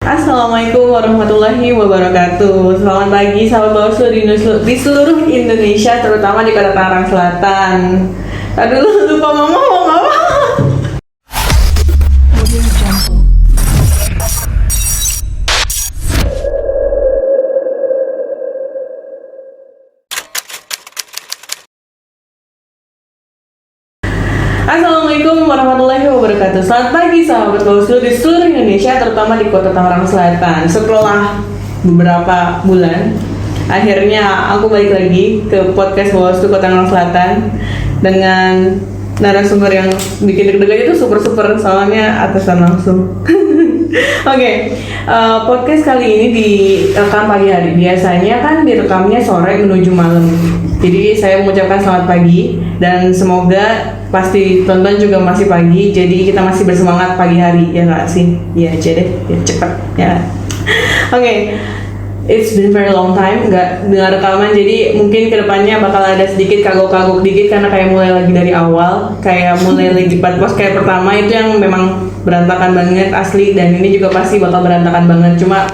Assalamualaikum warahmatullahi wabarakatuh. Selamat pagi sahabat Bawaslu di seluruh Indonesia, terutama di Kota Tangerang Selatan. Aduh, lupa mama mau apa? Assalamualaikum warahmatullahi wabarakatuh. Selamat pagi sahabat Bawaslu di seluruh Indonesia, terutama di Kota Tangerang Selatan. Setelah beberapa bulan, akhirnya aku balik lagi ke podcast Bawaslu Kota Tangerang Selatan dengan narasumber yang bikin deg-degan itu super soalnya atasan langsung. Oke, podcast kali ini direkam pagi hari. Biasanya kan direkamnya sore menuju malam. Jadi saya mengucapkan selamat pagi dan semoga pasti tonton juga masih pagi. Jadi kita masih bersemangat pagi hari, ya nggak sih? Ya aja deh, ya cepet ya. Oke. It's been very long time nggak dengar rekaman, jadi mungkin kedepannya bakal ada sedikit kagok-kagok dikit karena kayak mulai lagi dari awal, kayak mulai lagi pas kayak pertama itu yang memang berantakan banget asli, dan ini juga pasti bakal berantakan banget. Cuma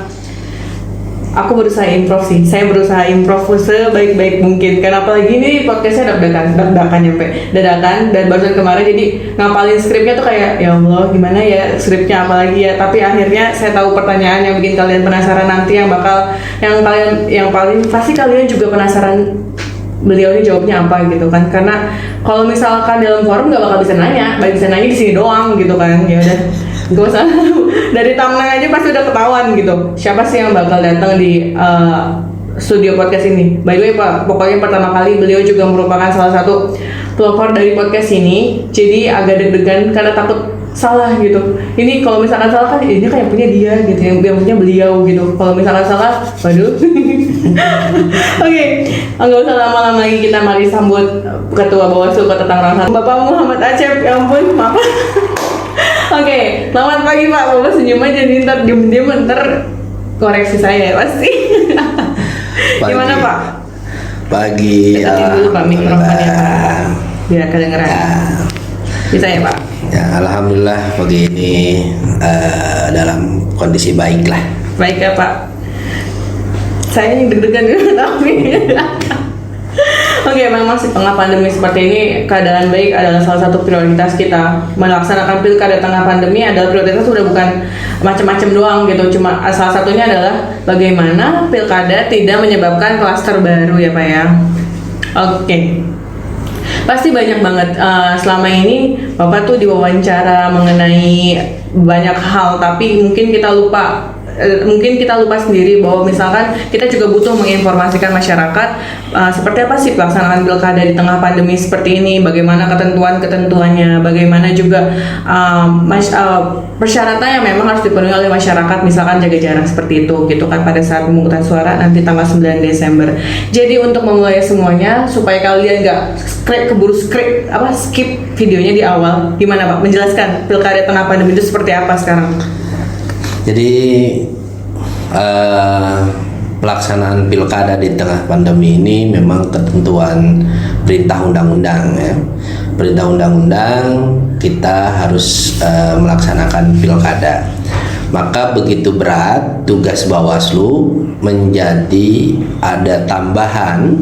aku berusaha improv sih, saya berusaha improv sebaik-baik mungkin. Karena apalagi ini podcastnya dadakan nyampe dadakan, dan barusan kemarin jadi ngapalin skripnya tuh kayak ya Allah gimana ya skripnya apalagi ya. Tapi akhirnya saya tahu pertanyaan yang bikin kalian penasaran nanti, yang paling pasti kalian juga penasaran beliau ini jawabnya apa gitu kan. Karena kalau misalkan dalam forum nggak bakal bisa nanya, baik bisa nanya di sini doang gitu kan. Ya udah, gak usah. Dari thumbnail aja pasti udah ketahuan gitu siapa sih yang bakal datang di studio podcast ini. By the way Pak, pokoknya pertama kali beliau juga merupakan salah satu pelopor dari podcast ini, jadi agak deg-degan karena takut salah gitu. Ini kalau misalkan salah kan ini kayak punya dia gitu, yang punya beliau gitu. Kalau misalkan salah, waduh. Oke, nggak usah lama-lama lagi, kita mari sambut Ketua Bawaslu Kota Tangerang Selatan, Bapak Muhammad Acep. Ya ampun, maaf. Oke, selamat pagi Pak. Bapak senyum aja nih, ntar diem-diem ntar koreksi saya pasti. Gimana Pak? Pagi. Deketin dulu Pak mikrofonnya Pak, biar kedengeran. Ya. Bisa ya Pak? Ya, alhamdulillah pagi ini dalam kondisi baik lah. Baik ya Pak. Saya yang deg-degan juga tapi. Oke, memang di tengah pandemi seperti ini, keadaan baik adalah salah satu prioritas kita. Melaksanakan pilkada tengah pandemi adalah prioritas, sudah bukan macam-macam doang gitu. Cuma salah satunya adalah bagaimana pilkada tidak menyebabkan klaster baru ya Pak ya. Oke. Pasti banyak banget selama ini Bapak tuh diwawancara mengenai banyak hal, tapi mungkin kita lupa sendiri bahwa misalkan kita juga butuh menginformasikan masyarakat seperti apa sih pelaksanaan pilkada di tengah pandemi seperti ini, bagaimana ketentuannya, bagaimana juga persyaratan yang memang harus dipenuhi oleh masyarakat, misalkan jaga jarak seperti itu gitu kan pada saat pemungutan suara nanti tanggal 9 Desember. Jadi untuk memulai semuanya supaya kalian nggak skip videonya di awal, gimana Pak menjelaskan pilkada tengah pandemi itu seperti apa sekarang? Jadi pelaksanaan pilkada di tengah pandemi ini memang ketentuan perintah undang-undang ya. Perintah undang-undang kita harus melaksanakan pilkada. Maka begitu berat tugas Bawaslu menjadi ada tambahan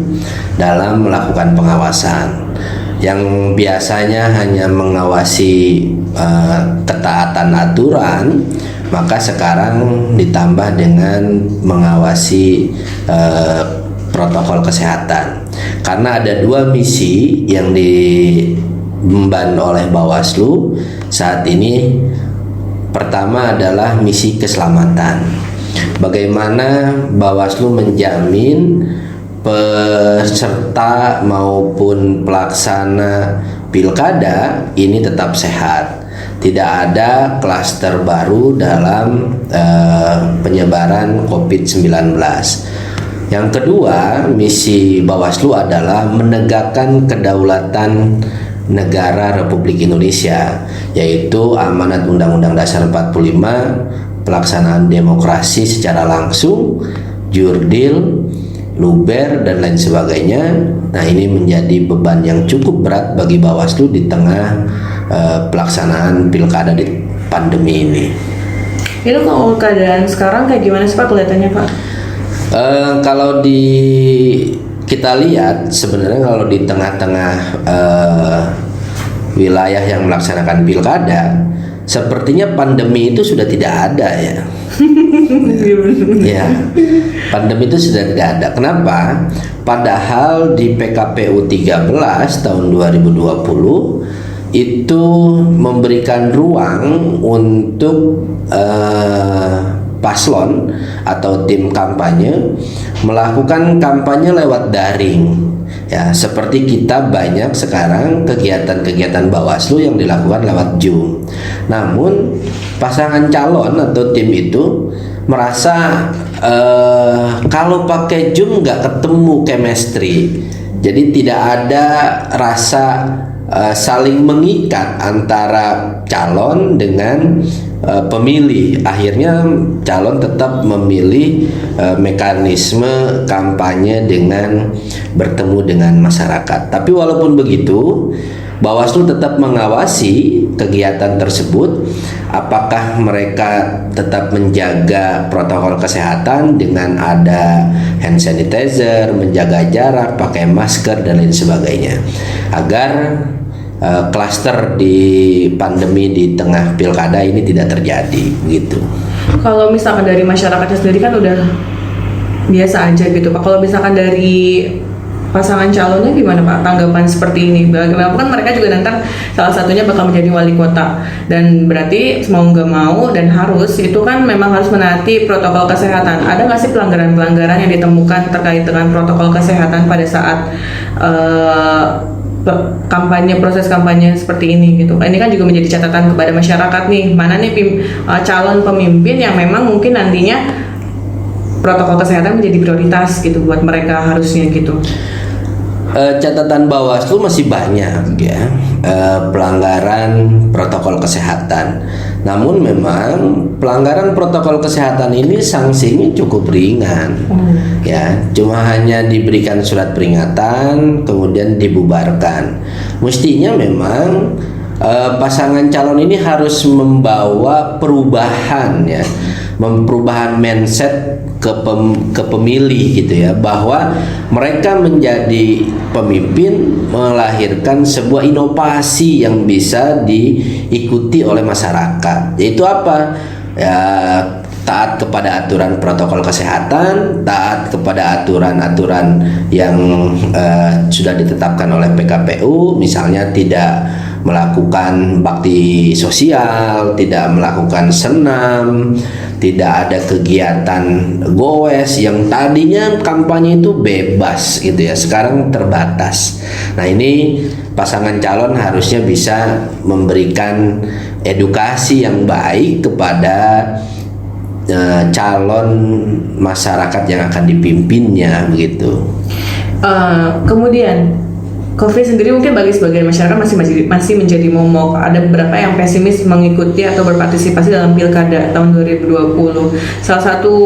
dalam melakukan pengawasan. Yang biasanya hanya mengawasi ketaatan aturan, maka sekarang ditambah dengan mengawasi protokol kesehatan. Karena ada dua misi yang diemban oleh Bawaslu saat ini. Pertama adalah misi keselamatan. Bagaimana Bawaslu menjamin peserta maupun pelaksana pilkada ini tetap sehat, tidak ada klaster baru dalam penyebaran COVID-19. Yang kedua, misi Bawaslu adalah menegakkan kedaulatan negara Republik Indonesia, yaitu amanat Undang-Undang Dasar 45, pelaksanaan demokrasi secara langsung, jurdil, luber, dan lain sebagainya. Nah, ini menjadi beban yang cukup berat bagi Bawaslu di tengah pelaksanaan pilkada di pandemi ini. Itu kalau keadaan sekarang kayak gimana sih Pak kelihatannya Pak? Kalau kita lihat sebenarnya kalau di tengah-tengah wilayah yang melaksanakan pilkada, sepertinya pandemi itu sudah tidak ada ya. Ya, pandemi itu sudah tidak ada. Kenapa? Padahal di PKPU 13 tahun 2020 itu memberikan ruang untuk paslon atau tim kampanye melakukan kampanye lewat daring. Ya, seperti kita banyak sekarang kegiatan-kegiatan Bawaslu yang dilakukan lewat Zoom. Namun pasangan calon atau tim itu merasa kalau pakai Zoom nggak ketemu chemistry. Jadi tidak ada rasa saling mengikat antara calon dengan pemilih. Akhirnya calon tetap memilih mekanisme kampanye dengan bertemu dengan masyarakat. Tapi walaupun begitu, Bawaslu tetap mengawasi kegiatan tersebut, apakah mereka tetap menjaga protokol kesehatan dengan ada hand sanitizer, menjaga jarak, pakai masker dan lain sebagainya, agar klaster di pandemi di tengah pilkada ini tidak terjadi gitu. Kalau misalkan dari masyarakatnya sendiri kan udah biasa aja gitu Pak. Kalau misalkan dari pasangan calonnya gimana Pak tanggapan seperti ini? Bagaimana kan mereka juga nanti salah satunya bakal menjadi wali kota, dan berarti mau nggak mau dan harus itu kan memang harus menaati protokol kesehatan. Ada nggak sih pelanggaran-pelanggaran yang ditemukan terkait dengan protokol kesehatan pada saat kampanye, proses kampanye seperti ini gitu? Ini kan juga menjadi catatan kepada masyarakat nih, mana nih calon pemimpin yang memang mungkin nantinya protokol kesehatan menjadi prioritas gitu buat mereka harusnya gitu. Catatan Bawaslu masih banyak ya pelanggaran protokol kesehatan. Namun memang pelanggaran protokol kesehatan ini sanksinya cukup ringan. Ya, cuma hanya diberikan surat peringatan kemudian dibubarkan. Mestinya memang pasangan calon ini harus membawa perubahan ya, perubahan mindset ke pemilih gitu ya, bahwa mereka menjadi pemimpin melahirkan sebuah inovasi yang bisa diikuti oleh masyarakat. Yaitu apa? Ya, taat kepada aturan protokol kesehatan, taat kepada aturan-aturan yang sudah ditetapkan oleh PKPU, misalnya tidak melakukan bakti sosial, tidak melakukan senam, tidak ada kegiatan goes yang tadinya kampanye itu bebas gitu ya, sekarang terbatas. Nah, ini pasangan calon harusnya bisa memberikan edukasi yang baik kepada calon masyarakat yang akan dipimpinnya begitu. Kemudian COVID sendiri mungkin bagi sebagian masyarakat masih menjadi momok. Ada beberapa yang pesimis mengikuti atau berpartisipasi dalam pilkada tahun 2020. Salah satu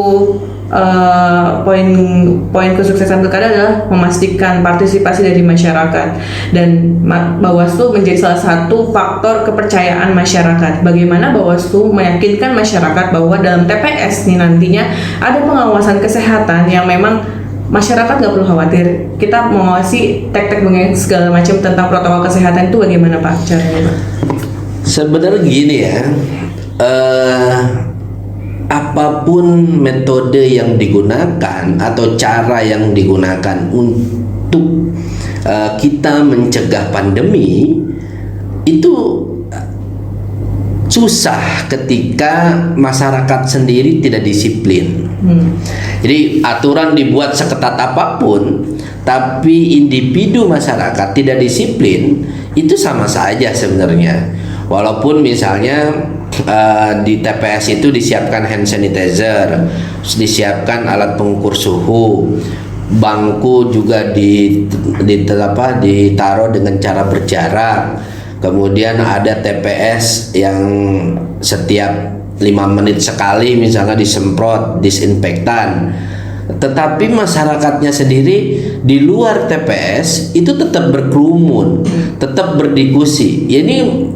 poin kesuksesan pilkada adalah memastikan partisipasi dari masyarakat, dan Bawaslu menjadi salah satu faktor kepercayaan masyarakat. Bagaimana Bawaslu meyakinkan masyarakat bahwa dalam TPS nih nantinya ada pengawasan kesehatan yang memang masyarakat nggak perlu khawatir, kita mengawasi tek-tek segala macam tentang protokol kesehatan itu bagaimana Pak caranya Pak? Sebenarnya gini ya, apapun metode yang digunakan atau cara yang digunakan untuk kita mencegah pandemi itu susah ketika masyarakat sendiri tidak disiplin. Jadi aturan dibuat seketat apapun, tapi individu masyarakat tidak disiplin, itu sama saja sebenarnya. Walaupun misalnya di TPS itu disiapkan hand sanitizer, disiapkan alat pengukur suhu, bangku juga ditaruh dengan cara berjarak. Kemudian ada TPS yang setiap 5 menit sekali misalnya disemprot disinfektan. Tetapi masyarakatnya sendiri di luar TPS itu tetap berkerumun, tetap berdiskusi. Ini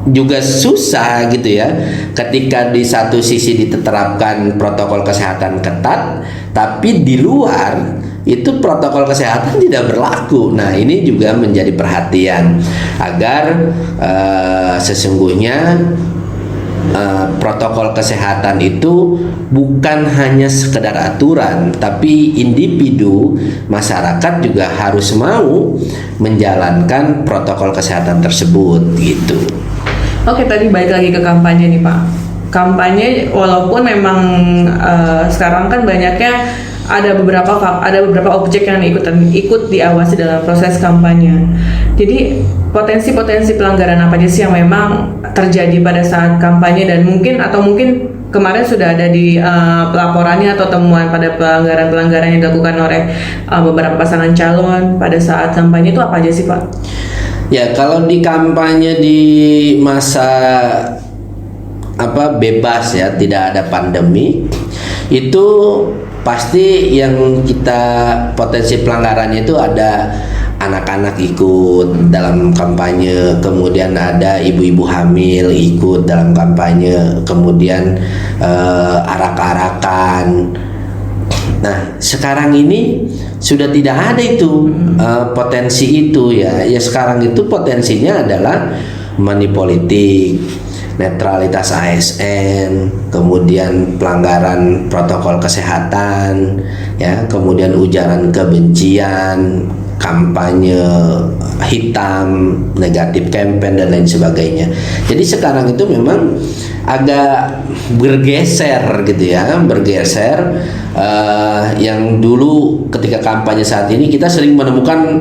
juga susah gitu ya, ketika di satu sisi diterapkan protokol kesehatan ketat, tapi di luar itu protokol kesehatan tidak berlaku. Nah, ini juga menjadi perhatian agar sesungguhnya protokol kesehatan itu bukan hanya sekedar aturan, tapi individu masyarakat juga harus mau menjalankan protokol kesehatan tersebut gitu. Oke, tadi balik lagi ke kampanye nih Pak. Kampanye walaupun memang sekarang kan banyaknya ada beberapa objek yang ikut diawasi dalam proses kampanye. Jadi potensi-potensi pelanggaran apa aja sih yang memang terjadi pada saat kampanye, dan mungkin kemarin sudah ada di pelaporannya atau temuan pada pelanggaran-pelanggaran yang dilakukan oleh beberapa pasangan calon pada saat kampanye itu apa aja sih Pak? Ya, kalau di kampanye di masa bebas ya, tidak ada pandemi, itu pasti yang kita potensi pelanggarannya itu ada anak-anak ikut dalam kampanye, kemudian ada ibu-ibu hamil ikut dalam kampanye, kemudian arak-arakan. Nah, sekarang ini sudah tidak ada itu potensi itu ya. Ya, sekarang itu potensinya adalah money politik, netralitas ASN, kemudian pelanggaran protokol kesehatan, ya, kemudian ujaran kebencian, kampanye hitam, negatif campaign dan lain sebagainya. Jadi sekarang itu memang agak bergeser gitu ya, yang dulu ketika kampanye saat ini kita sering menemukan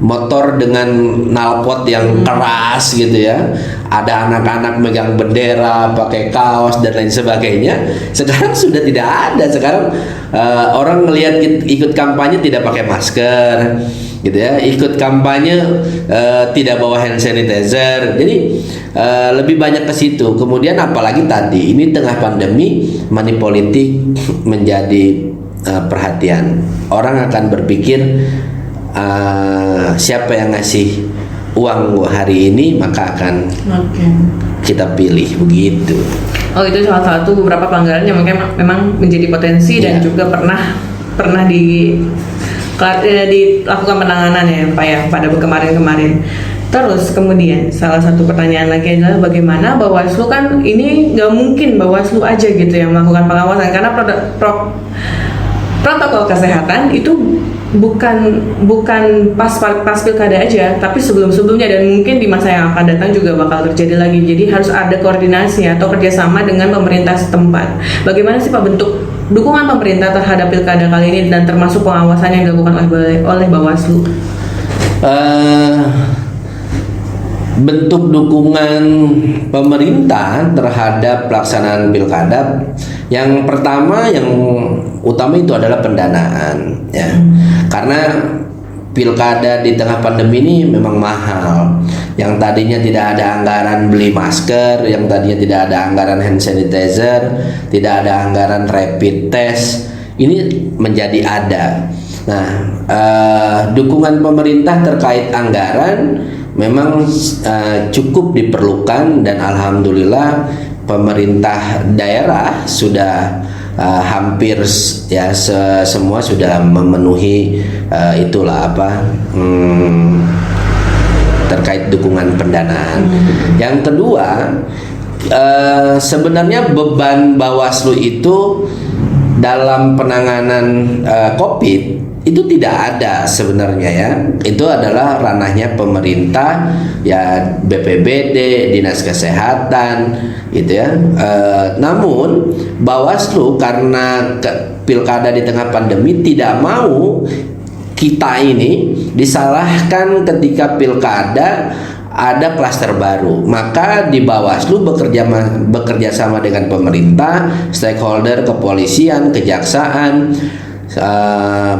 motor dengan knalpot yang keras gitu ya, ada anak-anak megang bendera, pakai kaos dan lain sebagainya. Sekarang sudah tidak ada. Sekarang orang melihat ikut kampanye tidak pakai masker gitu ya, ikut kampanye tidak bawa hand sanitizer. Jadi lebih banyak ke situ. Kemudian apalagi tadi ini tengah pandemi, money politik menjadi perhatian. Orang akan berpikir siapa yang ngasih uang hari ini maka akan kita pilih, begitu. Oh, itu salah satu beberapa pelanggaran yang memang menjadi potensi dan juga pernah dilakukan penanganan ya Pak ya pada kemarin-kemarin. Terus kemudian salah satu pertanyaan lagi adalah bagaimana Bawaslu, kan ini nggak mungkin Bawaslu aja gitu yang melakukan pengawasan, karena protokol kesehatan itu bukan pas pilkada aja, tapi sebelumnya dan mungkin di masa yang akan datang juga bakal terjadi lagi. Jadi harus ada koordinasi atau kerjasama dengan pemerintah setempat. Bagaimana sih Pak bentuk dukungan pemerintah terhadap pilkada kali ini dan termasuk pengawasan yang dilakukan oleh Bawaslu? Bentuk dukungan pemerintah terhadap pelaksanaan pilkada, yang pertama, yang utama itu adalah pendanaan ya. Karena pilkada di tengah pandemi ini memang mahal. Yang tadinya tidak ada anggaran beli masker, yang tadinya tidak ada anggaran hand sanitizer, tidak ada anggaran rapid test, ini menjadi ada. Nah, dukungan pemerintah terkait anggaran memang cukup diperlukan, dan alhamdulillah pemerintah daerah sudah hampir ya semua sudah memenuhi terkait dukungan pendanaan. Yang kedua, sebenarnya beban Bawaslu itu dalam penanganan COVID itu tidak ada sebenarnya ya. Itu adalah ranahnya pemerintah ya, BPBD, Dinas Kesehatan gitu ya. Namun Bawaslu karena pilkada di tengah pandemi tidak mau kita ini disalahkan ketika pilkada ada klaster baru, maka di Bawaslu bekerja sama dengan pemerintah, stakeholder, kepolisian, kejaksaan,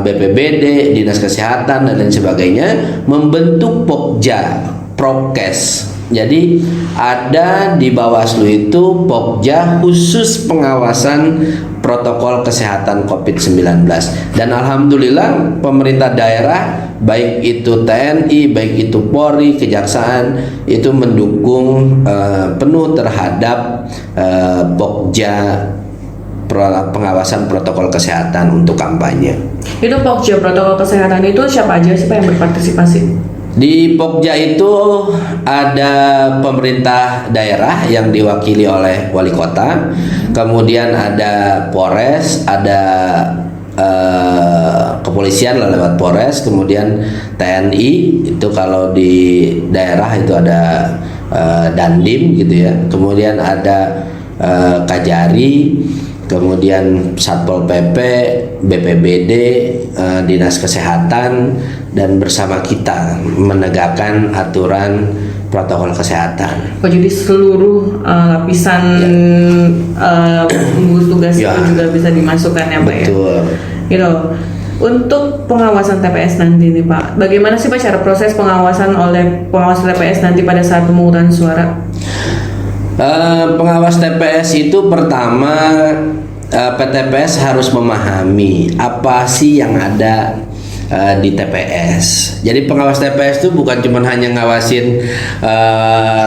BPBD, Dinas Kesehatan dan lain sebagainya, membentuk Pokja, Prokes. Jadi ada di Bawaslu itu Pokja khusus pengawasan protokol kesehatan COVID-19. Dan alhamdulillah pemerintah daerah, baik itu TNI, baik itu Polri, Kejaksaan, itu mendukung penuh terhadap Pokja, pengawasan protokol kesehatan untuk kampanye. Itu Pokja protokol kesehatan itu siapa aja sih Pak yang berpartisipasi? Di Pokja itu ada pemerintah daerah yang diwakili oleh wali kota, kemudian ada Polres, ada kepolisian lewat Polres, kemudian TNI itu kalau di daerah itu ada Dandim gitu ya, kemudian ada Kajari, kemudian Satpol PP, BPBD, Dinas Kesehatan, dan bersama kita menegakkan aturan protokol kesehatan. Oh, jadi seluruh lapisan gugus tugas Ya. itu juga bisa dimasukkan ya Pak ya? Betul. Gitu. Untuk pengawasan TPS nanti nih Pak, bagaimana sih Pak cara proses pengawasan oleh pengawas TPS nanti pada saat pemungutan suara? Pengawas TPS itu pertama PTPS harus memahami apa sih yang ada di TPS. Jadi pengawas TPS itu bukan cuma hanya ngawasin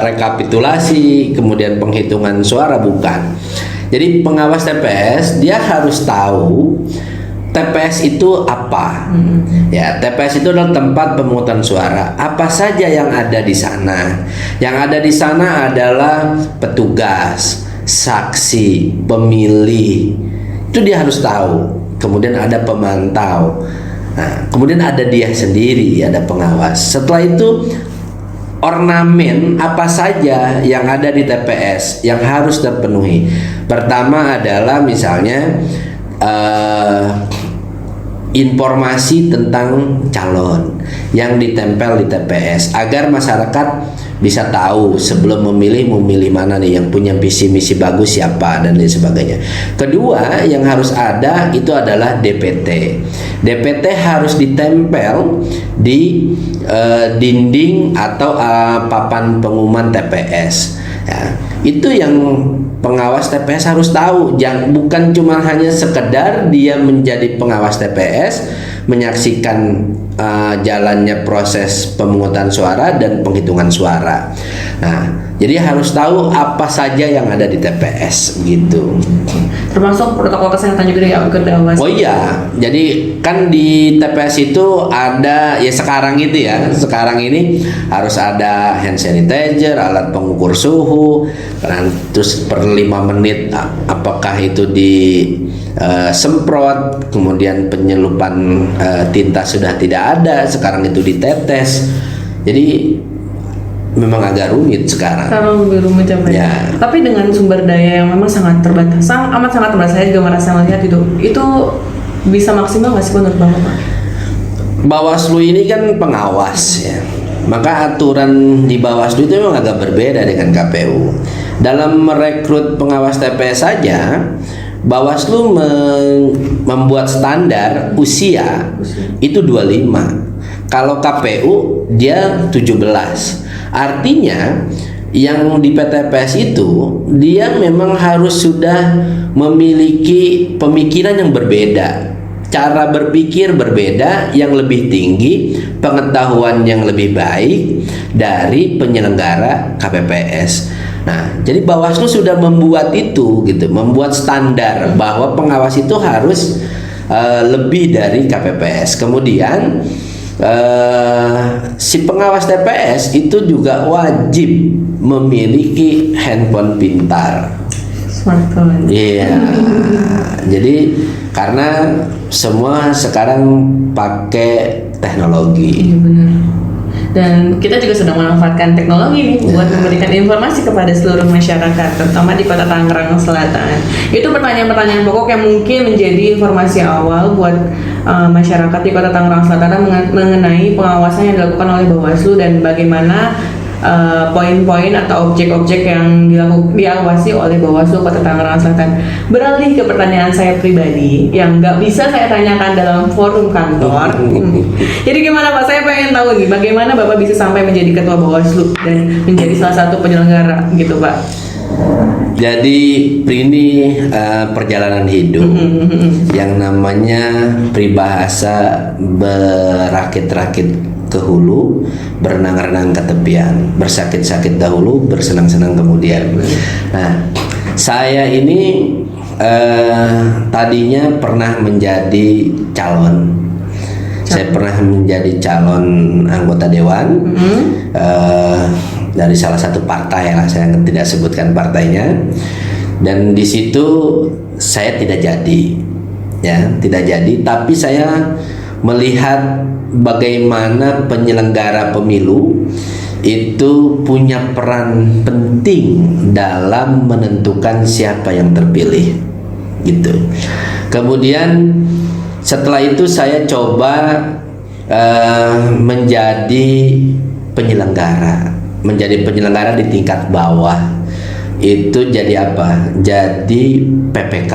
rekapitulasi, kemudian penghitungan suara, bukan. Jadi pengawas TPS dia harus tahu TPS itu apa. Ya, TPS itu adalah tempat pemungutan suara. Apa saja yang ada di sana? Yang ada di sana adalah petugas, saksi, pemilih. Itu dia harus tahu. Kemudian ada pemantau. Nah, kemudian ada dia sendiri, ada pengawas. Setelah itu ornamen apa saja yang ada di TPS yang harus terpenuhi. Pertama adalah misalnya informasi tentang calon yang ditempel di TPS agar masyarakat bisa tahu sebelum memilih mana nih yang punya visi misi bagus siapa dan lain sebagainya. Kedua yang harus ada itu adalah DPT. DPT harus ditempel di dinding atau papan pengumuman TPS. Ya, itu yang pengawas TPS harus tahu. Bukan cuma hanya sekedar dia menjadi pengawas TPS, menyaksikan jalannya proses pemungutan suara dan penghitungan suara. Nah, jadi harus tahu apa saja yang ada di TPS gitu. Termasuk protokol kesehatan juga diawasi. Oh iya, jadi kan di TPS itu ada ya sekarang itu ya, sekarang ini harus ada hand sanitizer, alat pengukur suhu, terus per 5 menit apakah itu semprot, kemudian penyelupan tinta sudah tidak ada, sekarang itu ditetes. Jadi memang agak rumit sekarang. Kalau lebih rumit ya Pak. Ya. Tapi dengan sumber daya yang memang sangat terbatas, amat sangat terbatas, saya juga merasa melihat itu bisa maksimal nggak sih menurut Bapak? Bawaslu ini kan pengawas ya, maka aturan di Bawaslu itu memang agak berbeda dengan KPU. Dalam merekrut pengawas TPS saja, Bawaslu membuat standar usia itu 25. Kalau KPU dia 17. Artinya yang di PTPS itu dia memang harus sudah memiliki pemikiran yang berbeda, cara berpikir berbeda yang lebih tinggi, pengetahuan yang lebih baik dari penyelenggara KPPS. Nah, jadi Bawaslu sudah membuat itu gitu, membuat standar bahwa pengawas itu harus lebih dari KPPS. Kemudian si pengawas TPS itu juga wajib memiliki handphone pintar. Smartphone. Iya. Jadi karena semua sekarang pakai teknologi. Iya benar. Dan kita juga sedang memanfaatkan teknologi nih buat memberikan informasi kepada seluruh masyarakat, terutama di Kota Tangerang Selatan. Itu pertanyaan-pertanyaan pokok yang mungkin menjadi informasi awal buat masyarakat di Kota Tangerang Selatan mengenai pengawasan yang dilakukan oleh Bawaslu dan bagaimana poin-poin atau objek-objek yang diawasi oleh Bawaslu Kota Tangerang Selatan. Beralih ke pertanyaan saya pribadi yang nggak bisa saya tanyakan dalam forum kantor. Jadi gimana Pak? Saya pengen tahu nih, bagaimana Bapak bisa sampai menjadi ketua Bawaslu dan menjadi salah satu penyelenggara gitu Pak? Jadi ini perjalanan hidup yang namanya peribahasa berakit-rakit ke hulu, berenang-renang ke tepian, bersakit-sakit dahulu, bersenang-senang kemudian. Nah, saya ini tadinya pernah menjadi calon. Saya pernah menjadi calon anggota dewan dari salah satu partai lah, saya tidak sebutkan partainya. Dan di situ saya tidak jadi, ya, tidak jadi. Tapi saya melihat bagaimana penyelenggara pemilu itu punya peran penting dalam menentukan siapa yang terpilih, gitu. Kemudian setelah itu saya coba menjadi penyelenggara di tingkat bawah. Itu jadi apa? Jadi PPK.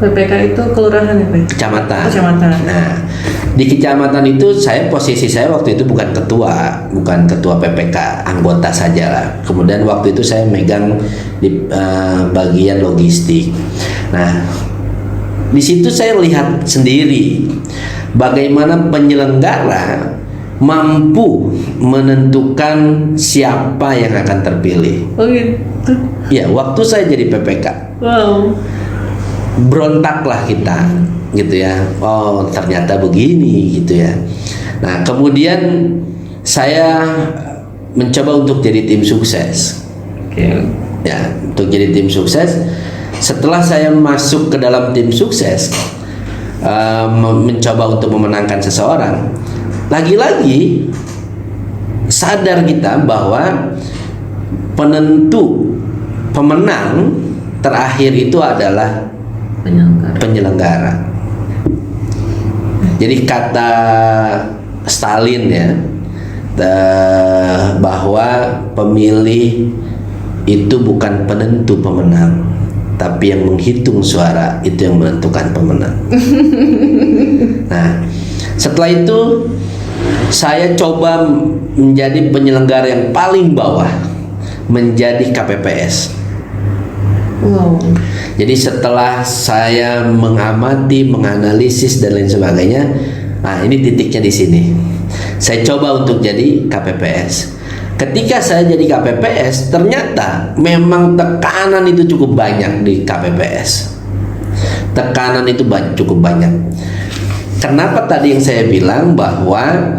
PPK itu kelurahan ya, Pak? Kecamatan. Kecamatan. Nah, di kecamatan itu posisi saya waktu itu bukan ketua PPK, anggota saja lah. Kemudian waktu itu saya megang di bagian logistik. Nah, di situ saya lihat sendiri bagaimana penyelenggara mampu menentukan siapa yang akan terpilih. Oh gitu. Ya, waktu saya jadi PPK. Wow. Berontaklah kita, gitu ya. Oh, ternyata begini, gitu ya. Nah, kemudian saya mencoba untuk jadi tim sukses. Oke. Ya, untuk jadi tim sukses. Setelah saya masuk ke dalam tim sukses, mencoba untuk memenangkan seseorang, lagi-lagi sadar kita bahwa pemenang terakhir itu adalah penyelenggara. Jadi kata Stalin ya, bahwa pemilih itu bukan penentu pemenang, tapi yang menghitung suara itu yang menentukan pemenang. Nah, setelah itu saya coba menjadi penyelenggara yang paling bawah, menjadi KPPS. Wow. Jadi setelah saya mengamati, menganalisis dan lain sebagainya, nah ini titiknya di sini. Saya coba untuk jadi KPPS. Ketika saya jadi KPPS, ternyata memang tekanan itu cukup banyak di KPPS. Tekanan itu cukup banyak. Kenapa tadi yang saya bilang bahwa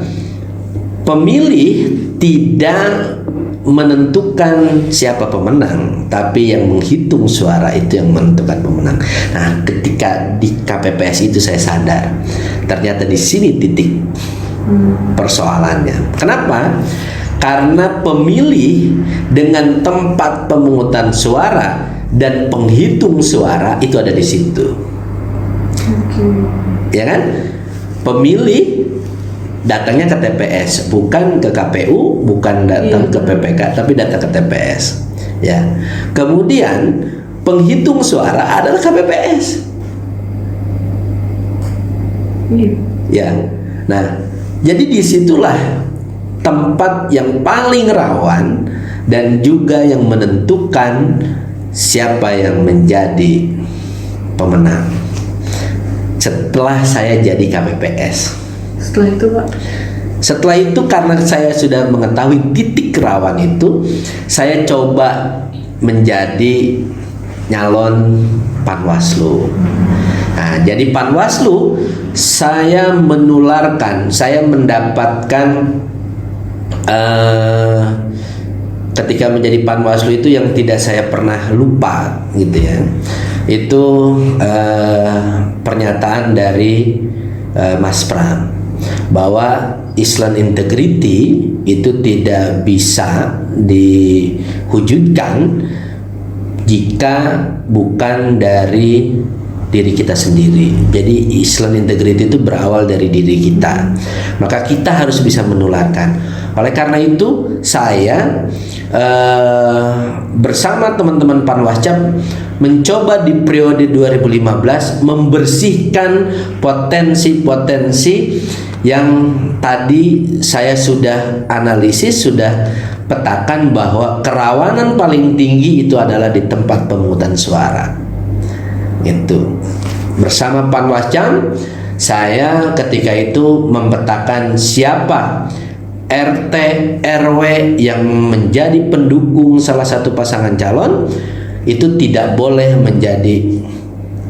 pemilih tidak menentukan siapa pemenang, tapi yang menghitung suara itu yang menentukan pemenang. Nah, ketika di KPPS itu saya sadar, ternyata di sini titik persoalannya. Kenapa? Karena pemilih dengan tempat pemungutan suara dan penghitung suara itu ada di situ. Ya kan? Pemilih datangnya ke TPS, bukan ke KPU, bukan datang ke PPK, tapi datang ke TPS. Ya. Kemudian penghitung suara adalah KPPS. Ya. Nah, jadi disitulah tempat yang paling rawan dan juga yang menentukan siapa yang menjadi pemenang. Setelah saya jadi KPPS. Setelah itu, Pak? Setelah itu karena saya sudah mengetahui titik rawan itu, saya coba menjadi nyalon Panwaslu. Nah, jadi Panwaslu saya mendapatkan ketika menjadi Panwaslu itu yang tidak saya pernah lupa, gitu ya. Itu pernyataan dari Mas Pram bahwa Islam integrity itu tidak bisa diwujudkan jika bukan dari diri kita sendiri. Jadi Islam integrity itu berawal dari diri kita. Maka kita harus bisa menularkan. Oleh karena itu saya bersama teman-teman Panwascap mencoba di periode 2015 membersihkan potensi-potensi yang tadi saya sudah analisis, sudah petakan bahwa kerawanan paling tinggi itu adalah di tempat pemungutan suara. Itu bersama Panwascam, saya ketika itu memetakan siapa RT RW yang menjadi pendukung salah satu pasangan calon itu tidak boleh menjadi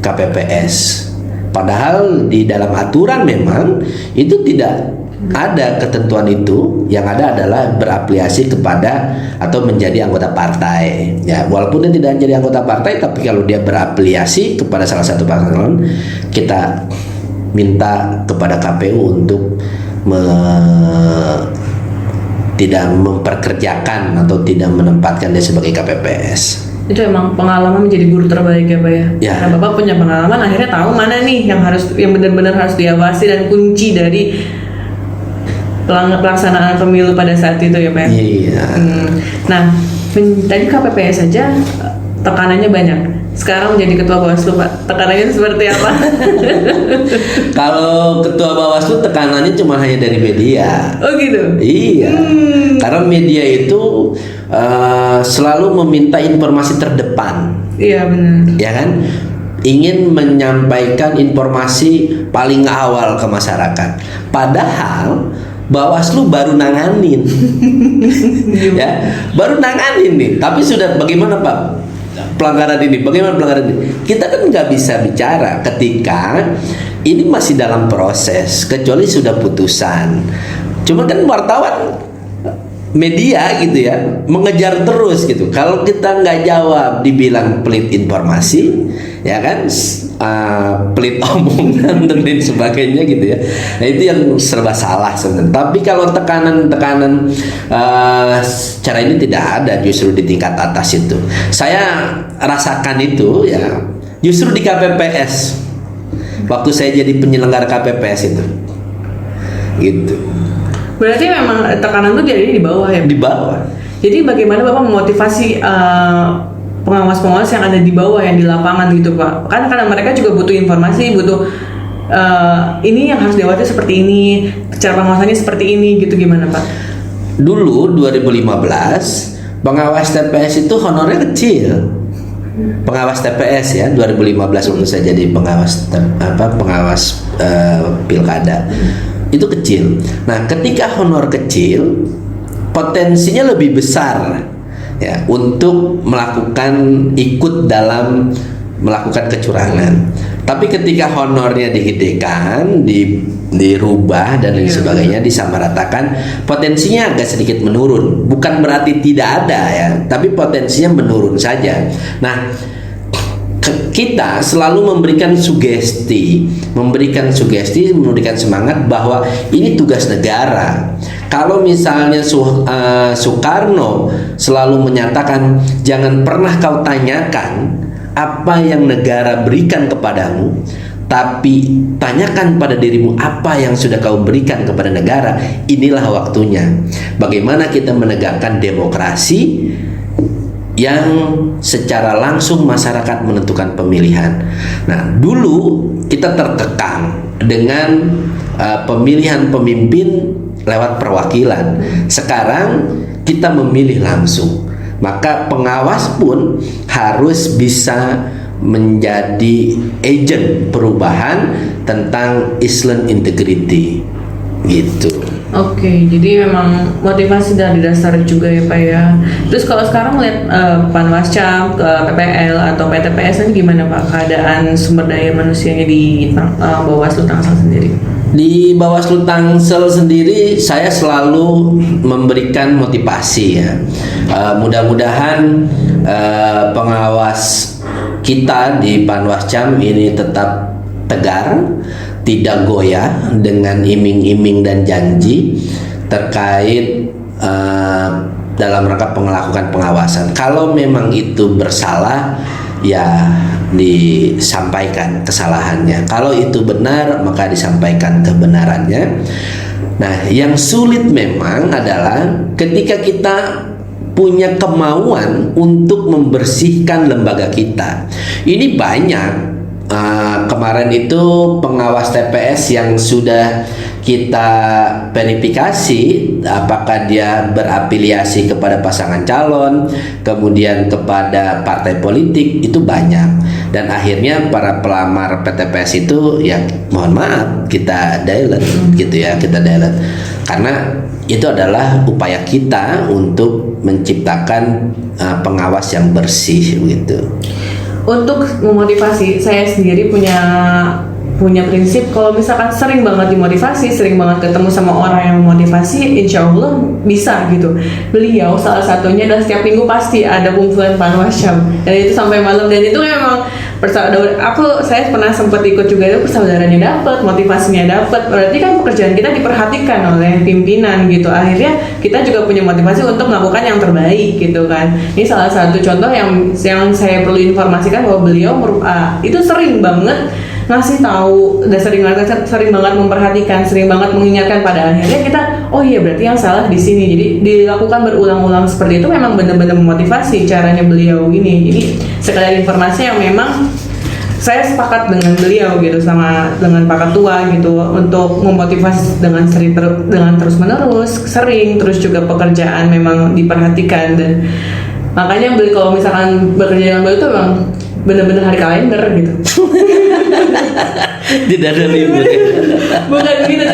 KPPS. Padahal di dalam aturan memang itu tidak ada ketentuan itu. Yang ada adalah berafiliasi kepada atau menjadi anggota partai. Ya, walaupun dia tidak menjadi anggota partai, tapi kalau dia berafiliasi kepada salah satu pasangan calon, kita minta kepada KPU untuk tidak memperkerjakan atau tidak menempatkan dia sebagai KPPS. Itu emang pengalaman menjadi guru terbaik ya Pak ya? Ya. Karena Bapak punya pengalaman, akhirnya tahu mana nih yang benar-benar harus diawasi dan kunci dari pelaksanaan pemilu pada saat itu ya Pak ya? Iya. Nah, tadi KPPS saja tekanannya banyak. Sekarang menjadi ketua Bawaslu Pak, tekanannya seperti apa? Kalau ketua Bawaslu tekanannya cuma hanya dari media. Oh gitu? Iya. Karena media itu selalu meminta informasi terdepan. Iya benar. Ya kan? Ingin menyampaikan informasi paling awal ke masyarakat. Padahal Bawaslu baru nanganin. Ya, baru nanganin nih. Tapi sudah bagaimana Pak? Pelanggaran ini, bagaimana pelanggaran ini? Kita kan nggak bisa bicara ketika ini masih dalam proses, kecuali sudah putusan. Cuma kan wartawan, media gitu ya, mengejar terus gitu. Kalau kita nggak jawab, dibilang pelit informasi, ya kan, pelit omongan dan lain sebagainya gitu ya. Nah itu yang serba salah sebenarnya. Tapi kalau tekanan cara ini tidak ada, justru di tingkat atas itu. Saya rasakan itu ya, justru di KPPS. Waktu saya jadi penyelenggara KPPS itu, gitu. Berarti memang tekanan itu jadi di bawah ya? Di bawah. Jadi bagaimana Bapak memotivasi pengawas-pengawas yang ada di bawah, yang di lapangan gitu Pak? Kan karena mereka juga butuh informasi, butuh ini yang harus diawasi seperti ini, cara pengawasannya seperti ini gitu, gimana Pak? Dulu 2015 pengawas TPS itu honornya kecil. Pengawas TPS ya 2015 waktu saya jadi pengawas pilkada itu kecil. Nah ketika honor kecil, potensinya lebih besar ya untuk ikut dalam melakukan kecurangan. Tapi ketika honornya digedekan, dirubah dan lain sebagainya, disamaratakan, potensinya agak sedikit menurun. Bukan berarti tidak ada ya, tapi potensinya menurun saja. Nah, kita selalu memberikan sugesti, memberikan semangat bahwa ini tugas negara. Kalau misalnya Soekarno selalu menyatakan jangan pernah kau tanyakan apa yang negara berikan kepadamu, tapi tanyakan pada dirimu apa yang sudah kau berikan kepada negara. Inilah waktunya. Bagaimana kita menegakkan demokrasi yang secara langsung masyarakat menentukan pemilihan. Nah, dulu kita terkekang dengan pemilihan pemimpin lewat perwakilan. Sekarang kita memilih langsung. Maka pengawas pun harus bisa menjadi agent perubahan tentang Islam integrity gitu. Oke, jadi memang motivasi dari dasar juga ya Pak ya. Terus kalau sekarang lihat Panwascam, PPL atau PTPS ini gimana Pak keadaan sumber daya manusianya di Bawaslu Tangsel sendiri? Di Bawaslu Tangsel sendiri saya selalu memberikan motivasi ya. Mudah-mudahan pengawas kita di Panwascam ini tetap tegar, tidak goyah dengan iming-iming dan janji terkait dalam rangka melakukan pengawasan. Kalau memang itu bersalah, ya disampaikan kesalahannya. Kalau itu benar, maka disampaikan kebenarannya. Nah, yang sulit memang adalah ketika kita punya kemauan untuk membersihkan lembaga kita. Ini banyak. Kemarin itu pengawas TPS yang sudah kita verifikasi apakah dia berafiliasi kepada pasangan calon, kemudian kepada partai politik, itu banyak. Dan akhirnya para pelamar PTPS itu ya mohon maaf kita delete gitu ya, kita delete. Karena itu adalah upaya kita untuk menciptakan pengawas yang bersih gitu. Untuk memotivasi, saya sendiri punya prinsip kalau misalkan sering banget dimotivasi, sering banget ketemu sama orang yang memotivasi, insya Allah bisa gitu. Beliau salah satunya adalah setiap minggu pasti ada kumpulan panwasyam, dan itu sampai malam, dan itu memang saya pernah sempat ikut juga, itu persaudaranya dapat, motivasinya dapat, berarti kan pekerjaan kita diperhatikan oleh pimpinan gitu. Akhirnya kita juga punya motivasi untuk melakukan yang terbaik gitu kan. Ini salah satu contoh yang saya perlu informasikan bahwa beliau itu sering banget ngasih tahu, dan sering banget memperhatikan, sering banget mengingatkan. Pada akhirnya kita, oh iya berarti yang salah di sini. Jadi dilakukan berulang-ulang seperti itu memang benar-benar memotivasi caranya beliau ini. Jadi sekadar informasi yang memang saya sepakat dengan beliau gitu, sama dengan Pak Ketua gitu, untuk memotivasi dengan terus-menerus, sering, terus juga pekerjaan memang diperhatikan. Dan makanya kalau misalkan bekerja dengan beliau itu memang benar-benar hari kalender gitu. Tidak ada libur. Bukan gitu,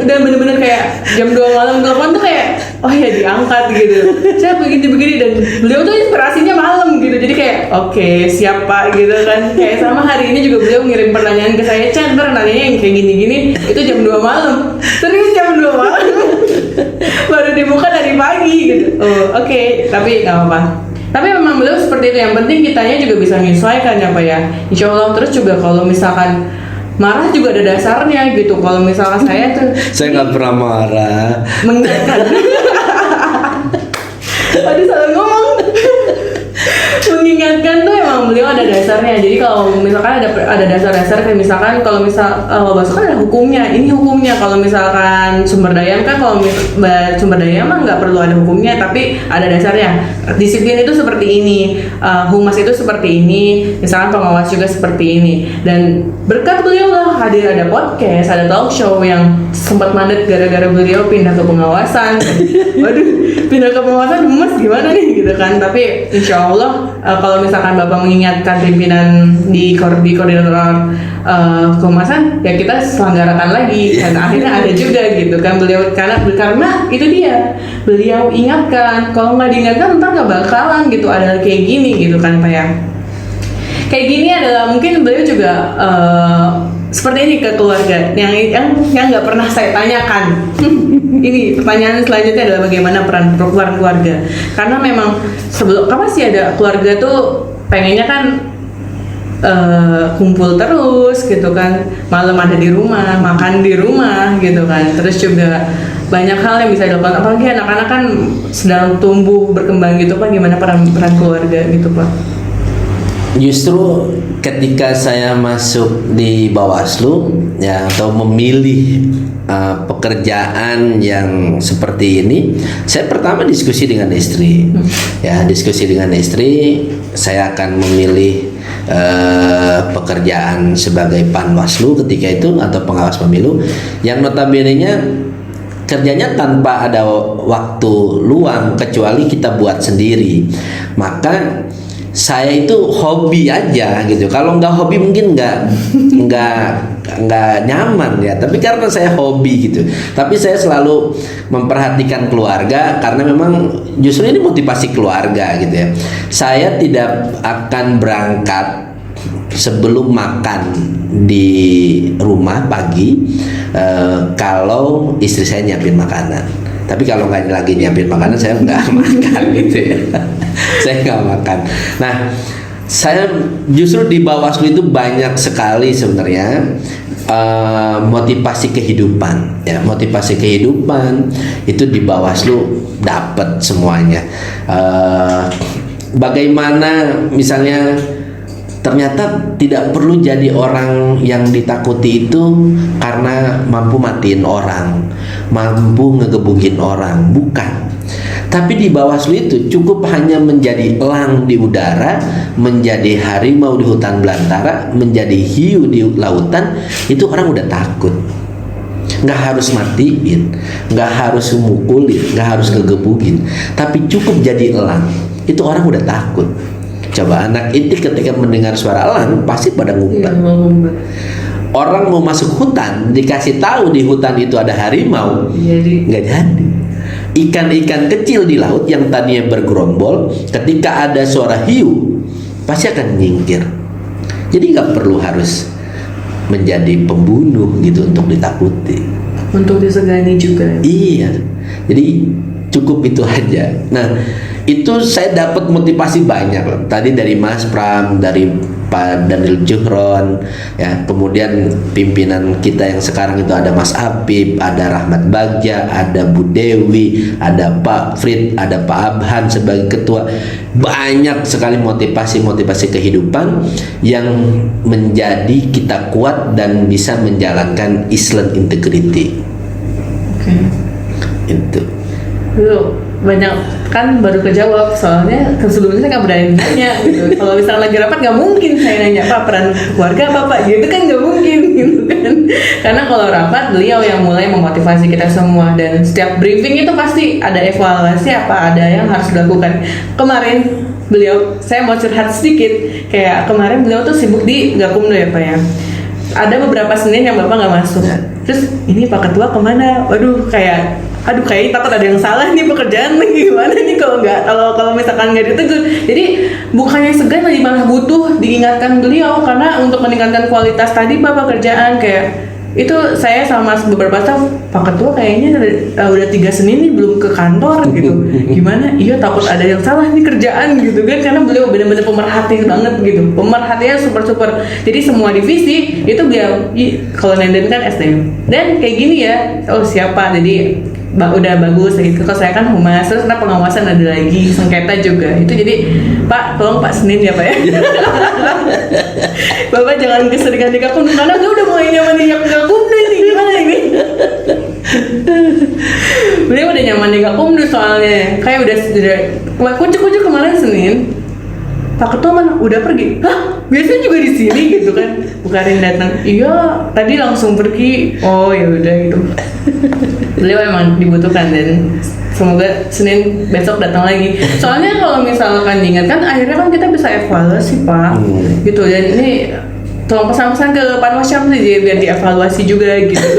dan benar-benar kayak jam 2 malam telepon tuh kayak oh ya diangkat gitu. Saya begini dan beliau tuh inspirasinya malam gitu. Jadi kayak oke, siap Pak gitu kan. Kayak sama hari ini juga beliau ngirim pertanyaan ke saya, Chan, nanyanya yang kayak gini-gini itu jam 2 malam. Serius jam 2 malam. Baru dibuka dari pagi gitu. Oh, oke, tapi nggak apa-apa. Tapi memang beliau seperti itu, yang penting kitanya juga bisa menyesuaikan ya Pak ya, insya Allah. Terus juga kalau misalkan marah juga ada dasarnya gitu. Kalau misalkan saya tuh saya nggak pernah marah, mengingatkan. Aduh salah ngomong. Mengingatkan tuh emang beliau ada dasarnya. Jadi kalau misalkan ada dasar-dasar, kayak misalkan kalau bahasa kan ada hukumnya, ini hukumnya. Kalau misalkan sumber daya kan, kalau sumber daya mah nggak perlu ada hukumnya, tapi ada dasarnya. Disiplin itu seperti ini, humas itu seperti ini, misalkan pengawas juga seperti ini. Dan berkat beliau lah hadir ada podcast, ada talk show yang sempat mandat gara-gara beliau pindah ke pengawasan. Waduh, pindah ke pengawasan humas gimana nih gitu kan. Tapi insya Allah kalau misalkan Bapak mengingatkan pimpinan di koordinator kehumasan, ya kita selenggarakan lagi. Dan akhirnya ada juga gitu kan beliau, karena itu dia, beliau ingatkan. Kalau nggak diingatkan ntar nggak bakalan gitu ada kayak gini gitu kan Pak ya. Kayak gini adalah mungkin beliau juga seperti ini ke keluarga yang nggak pernah saya tanyakan. Ini pertanyaan selanjutnya adalah bagaimana peran keluarga, karena memang sebelum kapan sih ada keluarga tuh pengennya kan kumpul terus gitu kan, malam ada di rumah, makan di rumah gitu kan. Terus juga banyak hal yang bisa dilakukan, apalagi anak-anak kan sedang tumbuh berkembang gitu Pak. Gimana peran keluarga gitu Pak? Justru ketika saya masuk di Bawaslu ya, atau memilih pekerjaan yang seperti ini, saya pertama diskusi dengan istri. Ya, diskusi dengan istri, saya akan memilih pekerjaan sebagai Panwaslu ketika itu, atau pengawas pemilu, yang notabene-nya kerjanya tanpa ada waktu luang kecuali kita buat sendiri. Maka saya itu hobi aja gitu. Kalau nggak hobi mungkin nggak nyaman ya. Tapi karena saya hobi gitu. Tapi saya selalu memperhatikan keluarga, karena memang justru ini motivasi keluarga gitu ya. Saya tidak akan berangkat sebelum makan di rumah pagi kalau istri saya nyiapin makanan. Tapi kalau nggak lagi nyiapin makanan, saya nggak makan gitu ya. Saya nggak makan. Nah, saya justru di Bawaslu itu banyak sekali sebenarnya motivasi kehidupan ya. Motivasi kehidupan itu di Bawaslu dapat semuanya. Bagaimana misalnya ternyata tidak perlu jadi orang yang ditakuti itu karena mampu matiin orang, mampu ngegebukin orang, bukan. Tapi di Bawaslu itu cukup hanya menjadi elang di udara, menjadi harimau di hutan belantara, menjadi hiu di lautan, itu orang udah takut. nggak harus matiin, nggak harus mukulin, nggak harus kegebukin, tapi cukup jadi elang. Itu orang udah takut. Coba anak inti ketika mendengar suara elang pasti pada ngumpet. Orang mau masuk hutan dikasih tahu di hutan itu ada harimau, nggak jadi. Ikan-ikan kecil di laut yang tadinya bergerombol, ketika ada suara hiu pasti akan nyingkir. Jadi nggak perlu harus menjadi pembunuh gitu untuk ditakuti, untuk disegani juga. iya, jadi cukup itu aja. Nah, itu saya dapat motivasi banyak loh. Tadi dari Mas Pram, dari Pak Daniel Juhron, ya, kemudian pimpinan kita yang sekarang itu ada Mas Apip, ada Rahmat Bagja, ada Bu Dewi, ada Pak Frid, ada Pak Abhan sebagai ketua. Banyak sekali motivasi kehidupan yang menjadi kita kuat dan bisa menjalankan Islam integrity. Oke. Itu. Lu banyak kan baru kejawab, soalnya sebelumnya saya nggak berani nanya gitu. Kalau misalnya lagi rapat nggak mungkin saya nanya Pak peran keluarga apa Pak gitu kan, nggak mungkin gitu kan. Karena kalau rapat beliau yang mulai memotivasi kita semua, dan setiap briefing itu pasti ada evaluasi apa ada yang harus dilakukan. Kemarin beliau, saya mau curhat sedikit, kayak kemarin beliau tuh sibuk di Gakumdo ya Pak ya. Ada beberapa Senin yang Bapak nggak masuk. Terus ini Pak Ketua kemana? Waduh, aduh kayak takut ada yang salah nih pekerjaan lagi, gimana nih kalau misalkan nggak ditegur. Jadi bukannya segan, lagi malah butuh diingatkan beliau, karena untuk meningkatkan kualitas tadi Pak pekerjaan. Kayak itu saya sama beberapa staff, Pak Ketua kayaknya udah 3 Senin nih belum ke kantor gitu. Gimana? Iya, takut ada yang salah nih kerjaan gitu kan, karena beliau benar-benar pemerhati banget gitu. Pemerhatiannya super. Jadi semua divisi itu beliau, kalau Nenden kan SDM. Dan kayak gini ya, oh siapa? Jadi udah bagus gitu. Kalau saya kan humas, terus nah pengawasan ada lagi, sengketa juga. Itu jadi Pak, tolong Pak Senin ya Pak ya. Bapak jangan keseringan di Gakumdo, karena gue udah mulai nyaman di Gakumdo ini, gimana ini? Beliau udah nyaman di Gakumdo soalnya. Kayak udah kucuk-kucuk kemarin Senin, Pak Ketua mana? Udah pergi. Hah? Biasanya juga di sini gitu kan. Bukarin datang. Iya, tadi langsung pergi. Oh ya udah gitu. Beliau emang dibutuhkan, dan semoga Senin besok datang lagi. Soalnya kalau misalkan diingatkan, akhirnya kan kita bisa evaluasi Pak. Gitu. Dan ini tolong pesan-pesan ke Panwasyam sih biar dievaluasi juga gitu.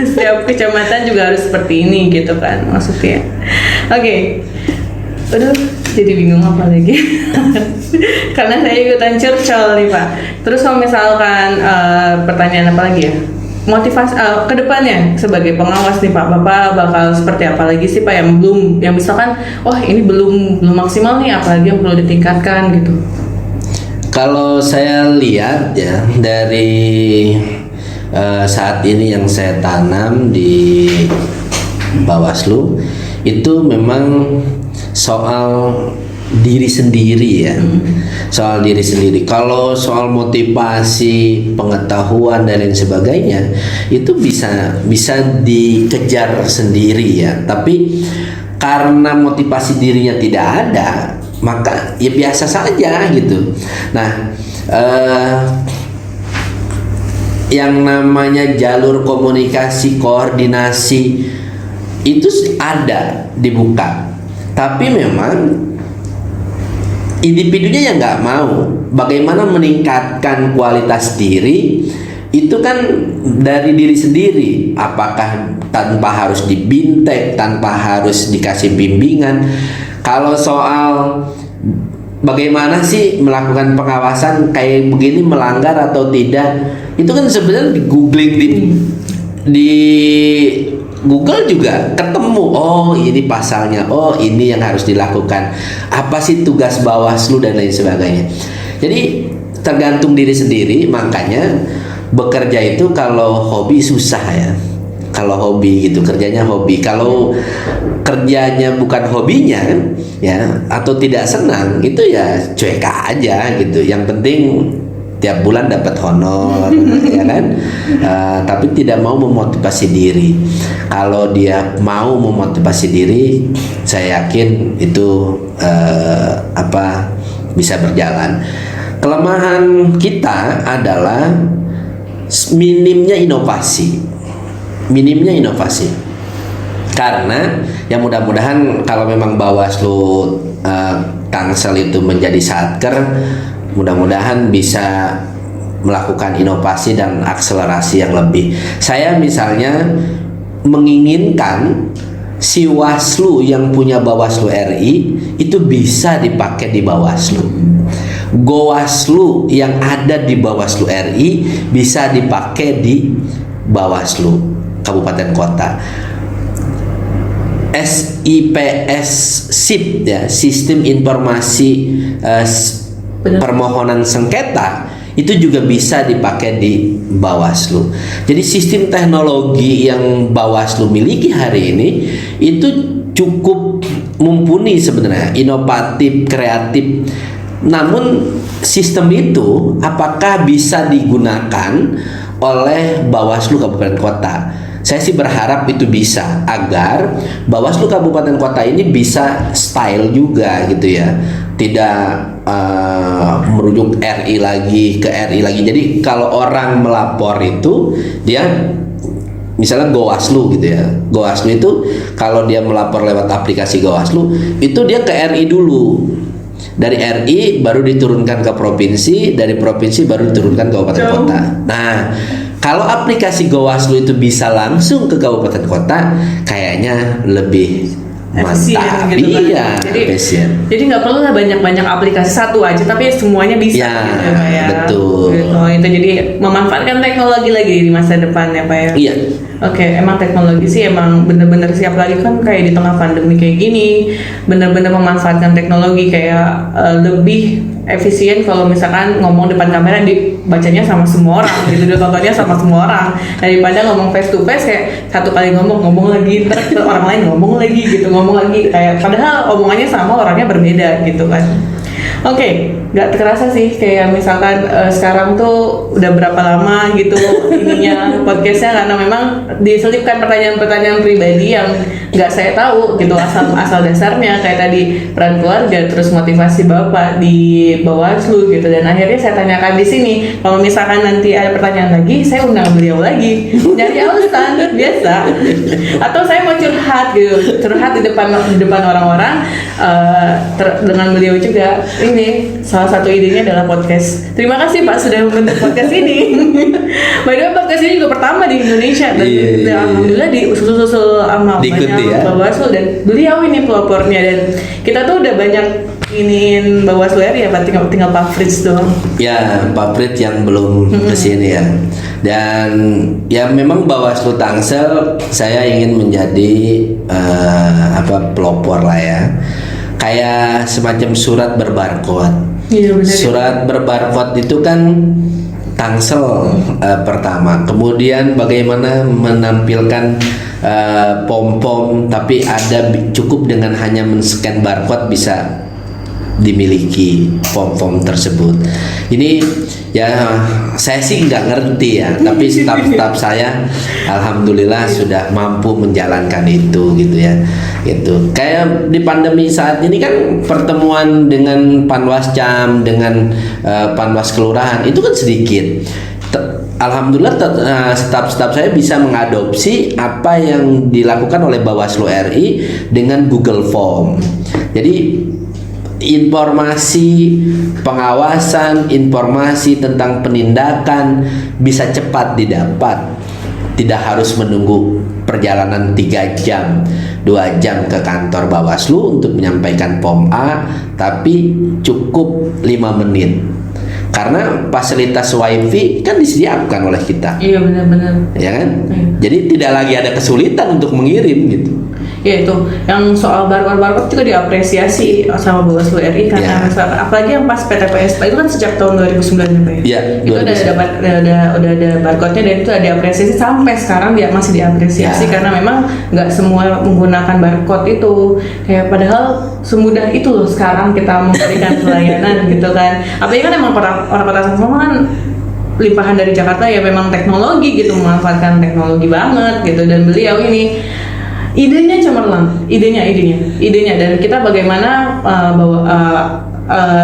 Setiap kecamatan juga harus seperti ini gitu kan maksudnya. Oke. Aduh, jadi bingung apa lagi. Karena saya ikutan curcol nih Pak. Terus kalau misalkan pertanyaan apa lagi ya? Motivasi ke depannya sebagai pengawas nih Pak, Bapak bakal seperti apa lagi sih Pak yang misalkan ini belum maksimal nih, apalagi yang perlu ditingkatkan gitu. Kalau saya lihat ya dari saat ini yang saya tanam di Bawaslu itu memang soal diri sendiri ya, soal diri sendiri. Kalau soal motivasi, pengetahuan dan lain sebagainya itu bisa dikejar sendiri ya. Tapi karena motivasi dirinya tidak ada, maka ya biasa saja gitu. Nah, yang namanya jalur komunikasi, koordinasi itu ada dibuka. Tapi memang individunya yang nggak mau. Bagaimana meningkatkan kualitas diri itu kan dari diri sendiri. Apakah tanpa harus dibintek, tanpa harus dikasih bimbingan. Kalau soal bagaimana sih melakukan pengawasan kayak begini, melanggar atau tidak, itu kan sebenarnya di googling di Google juga ketemu. Oh ini pasalnya, oh ini yang harus dilakukan, apa sih tugas Bawaslu dan lain sebagainya. Jadi tergantung diri sendiri. Makanya bekerja itu kalau hobi susah ya. Kalau hobi gitu, kerjanya hobi. Kalau kerjanya bukan hobinya ya, atau tidak senang, itu ya cuek aja gitu. Yang penting tiap bulan dapat honor, ya kan? Tapi tidak mau memotivasi diri. Kalau dia mau memotivasi diri, saya yakin itu bisa berjalan. Kelemahan kita adalah minimnya inovasi. minimnya inovasi. Karena ya mudah-mudahan kalau memang Bawaslu Tangsel itu menjadi satker, mudah-mudahan bisa melakukan inovasi dan akselerasi yang lebih. Saya misalnya menginginkan si Waslu yang punya Bawaslu RI itu bisa dipakai di Bawaslu. Gowaslu yang ada di Bawaslu RI bisa dipakai di Bawaslu Kabupaten Kota. SIPS SIP ya, Sistem Informasi Permohonan Sengketa, itu juga bisa dipakai di Bawaslu. Jadi sistem teknologi yang Bawaslu miliki hari ini itu cukup mumpuni sebenarnya, inovatif, kreatif. Namun sistem itu apakah bisa digunakan oleh Bawaslu Kabupaten Kota? Saya sih berharap itu bisa, agar Bawaslu Kabupaten Kota ini bisa style juga gitu ya, tidak merujuk RI lagi ke RI lagi. Jadi kalau orang melapor itu dia misalnya Gowaslu gitu ya, Gowaslu itu kalau dia melapor lewat aplikasi Gowaslu itu dia ke RI dulu, dari RI baru diturunkan ke provinsi, dari provinsi baru diturunkan ke kabupaten kota. Nah, kalau aplikasi Gowaslu itu bisa langsung ke kabupaten kota, kayaknya lebih mantap, gitu kan. Iya, jadi nggak perlu lah banyak aplikasi, satu aja tapi semuanya bisa ya, gitu ya Pak ya. Betul. Gitu, itu jadi memanfaatkan teknologi lagi di masa depan ya Pak ya. Iya. Oke, emang teknologi sih emang bener-bener siap lagi kan, kayak di tengah pandemi kayak gini, bener-bener memanfaatkan teknologi kayak lebih efisien kalau misalkan ngomong depan kamera dibacanya sama semua orang gitu, ditontonnya sama semua orang, daripada ngomong face to face kayak satu kali ngomong lagi, ntar orang lain ngomong lagi kayak padahal omongannya sama, orangnya berbeda gitu kan. Oke, nggak terasa sih kayak misalkan sekarang tuh udah berapa lama gitu ininya podcastnya, karena memang diselipkan pertanyaan-pertanyaan pribadi yang nggak saya tahu gitu asal dasarnya, kayak tadi peran keluarga, terus motivasi bapak di Bawaslu gitu, dan akhirnya saya tanyakan di sini. Kalau misalkan nanti ada pertanyaan lagi, saya undang beliau lagi dari alasan biasa, atau saya mau curhat di depan orang-orang dengan beliau juga. Ini salah satu idenya adalah podcast. Terima kasih Pak sudah membentuk podcast ini. By the way, podcast ini juga pertama di Indonesia dan alhamdulillah diusul-usul sama banyak Bawaslu, dan beliau ini pelopornya, dan kita tuh udah banyak iniin Bawaslu RI ya Pak, tinggal Pak Fritz doang. Ya, Pak Fritz yang belum kesini ya. Dan ya memang Bawaslu Tangsel saya ingin menjadi pelopor lah ya. Kayak semacam surat berbarcode. Iya, benar. Surat berbarcode itu kan Tangsel pertama. Kemudian bagaimana menampilkan pom-pom, tapi ada cukup dengan hanya men-scan barcode bisa dimiliki pom-pom tersebut. Ini ya saya sih nggak ngerti ya, tapi staf-staf saya alhamdulillah sudah mampu menjalankan itu gitu ya. Gitu. Kayak di pandemi saat ini kan pertemuan dengan Panwascam, dengan Panwas kelurahan itu kan sedikit. Alhamdulillah staf-staf saya bisa mengadopsi apa yang dilakukan oleh Bawaslu RI dengan Google Form. Jadi informasi pengawasan, informasi tentang penindakan bisa cepat didapat. Tidak harus menunggu perjalanan 3 jam, 2 jam ke kantor Bawaslu untuk menyampaikan POM A, tapi cukup 5 menit. Karena fasilitas wifi kan disediakan oleh kita. Iya, benar-benar. Ya kan? Iya. Jadi tidak lagi ada kesulitan untuk mengirim gitu. Ya itu, yang soal barcode juga diapresiasi sama Bawaslu RI karena misalkan, apalagi yang pas PTPS itu kan sejak tahun 2009 ya. Iya, itu udah ada barcode-nya, dan itu ada diapresiasi sampai sekarang dia masih diapresiasi karena memang nggak semua menggunakan barcode itu. Kayak padahal semudah itu loh sekarang kita memberikan pelayanan gitu kan. Apalagi kan emang orang Kota Tangsel kan limpahan dari Jakarta ya, memang teknologi gitu, memanfaatkan teknologi banget gitu, dan beliau ini idenya cemerlang, idenya, dan kita bagaimana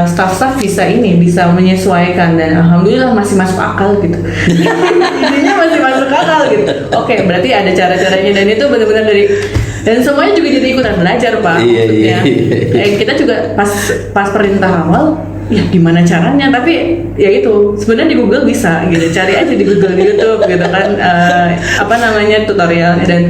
staff-staff bisa menyesuaikan, dan alhamdulillah masih masuk akal gitu. Idenya masih masuk akal gitu. Oke, berarti ada cara-caranya dan itu benar-benar dan semuanya juga jadi ikutan belajar Pak. Iya. Kita juga pas perintah awal ya gimana caranya, tapi ya itu sebenarnya di Google bisa gitu, cari aja di Google, di YouTube gitu kan, tutorialnya, dan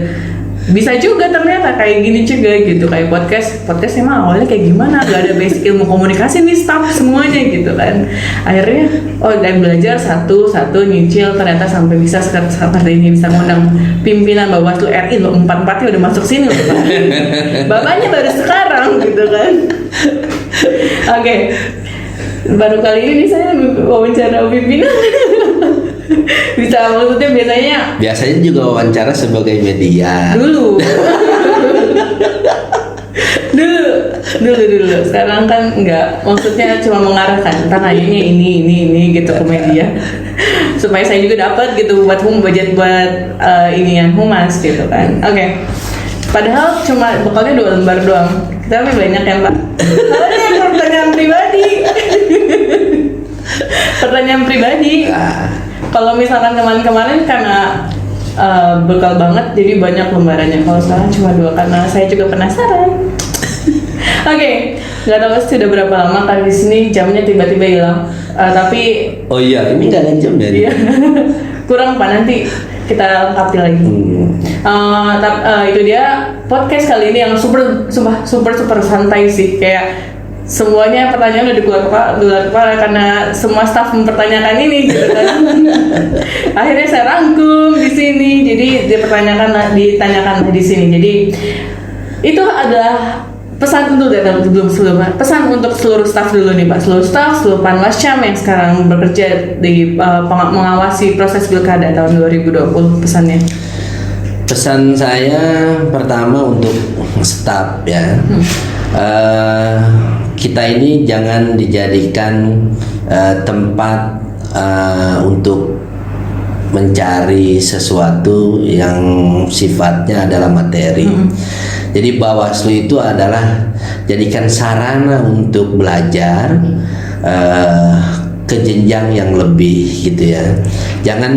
bisa juga ternyata kayak gini juga gitu, kayak podcast emang awalnya kayak gimana, gak ada basic ilmu komunikasi nih staff semuanya gitu kan, akhirnya dan belajar satu nyicil, ternyata sampai bisa seperti ini, bisa ngundang pimpinan Bawaslu RI loh, 4-4-nya udah masuk sini loh Pak. Bapaknya baru sekarang gitu kan. Oke. Baru kali ini saya wawancara pimpinan. Bisa, maksudnya biasanya juga wawancara sebagai media dulu. Sekarang kan enggak, maksudnya cuma mengarahkan tanyanya ini gitu ke media supaya saya juga dapat gitu buat budget buat inian humas gitu kan. Oke. Padahal cuma bekalnya 2 lembar doang. Tapi banyak ya Pak. Soalnya pertanyaan pribadi. Pertanyaan pribadi. Kalau misalkan kemarin karena bekal banget, jadi banyak lembarannya. Kalau sekarang cuma 2 karena saya juga penasaran. Oke, nggak tahu sudah berapa lama kan di sini, jamnya tiba-tiba hilang. Tapi oh iya, ini nggak ada jam dari. Iya. Kurang Pak, nanti kita lengkapi lagi. Itu dia podcast kali ini yang super santai sih, kayak semuanya pertanyaan udah keluar kepala karena semua staf mempertanyakan ini gitu kan. Akhirnya saya rangkum di sini, jadi ditanyakan di sini. Jadi itu adalah pesan pesan untuk seluruh staf dulu nih Pak, seluruh Panwascam yang sekarang bekerja di mengawasi proses pilkada tahun 2020. Pesan saya pertama untuk staf ya, kita ini jangan dijadikan tempat untuk mencari sesuatu yang sifatnya adalah materi. Jadi Bawaslu itu adalah jadikan sarana untuk belajar ke jenjang yang lebih gitu ya. Jangan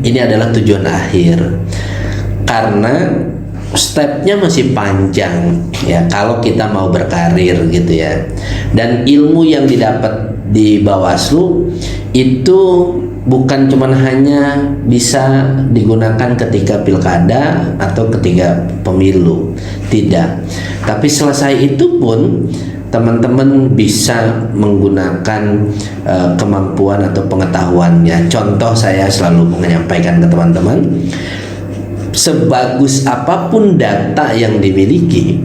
ini adalah tujuan akhir, karena stepnya masih panjang ya kalau kita mau berkarir gitu ya. Dan ilmu yang didapat di Bawaslu itu bukan cuman hanya bisa digunakan ketika pilkada atau ketika pemilu, tidak. Tapi selesai itu pun teman-teman bisa menggunakan kemampuan atau pengetahuannya. Contoh, saya selalu menyampaikan ke teman-teman, sebagus apapun data yang dimiliki